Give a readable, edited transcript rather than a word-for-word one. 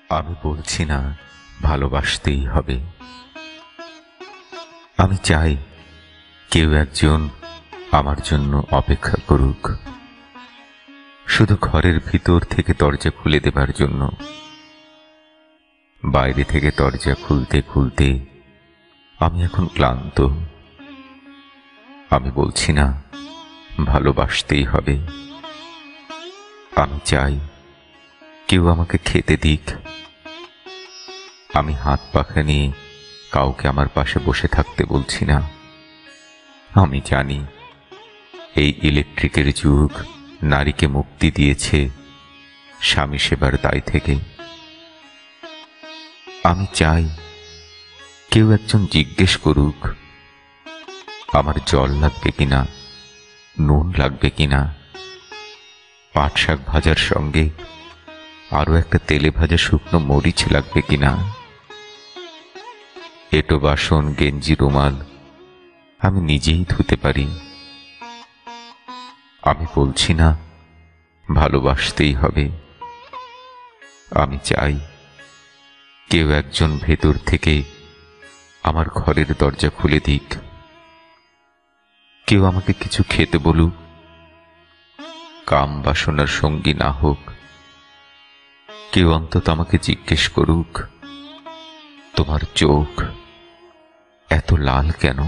আমি বলছি না ভালোবাসতেই হবে। আমি চাই কেউ একজন আমার জন্য অপেক্ষা করুক, শুধু ঘরের ভিতর থেকে দরজা খুলে দেবার জন্য। বাইরে থেকে দরজা খুলতে খুলতে আমি এখন ক্লান্ত। আমি বলছি না ভালোবাসতেই হবে। আমি চাই কেউ আমাকে খেতে দিক। আমি হাত পাখা নিয়ে কাউকে আমার পাশে বসে থাকতে বলছি না। আমি জানি এই ইলেকট্রিকের যুগ নারীকে মুক্তি দিয়েছে স্বামী সেবার দায় থেকে। আমি চাই কেউ একজন জিজ্ঞেস করুক আমার জল লাগবে কিনা, নুন লাগবে কিনা, পাট শাক ভাজার সঙ্গে আরো একটা তেলে ভাজা শুকনো মরিচ লাগবে কিনা। এটো বাসন গেঞ্জি রুমাল আমি নিজেই ধুতে পারি। আমি বলছি না ভালোবাসতেই হবে। আমি চাই কেউ একজন ভেতর থেকে আমার ঘরের দরজা খুলে দিক। কেউ আমাকে কিছু খেতে বলুক, কাম বাসনার সঙ্গী না হোক। কেউ অন্তত আমাকে জিজ্ঞেস করুক তোমার চোখ এত লাল কেন।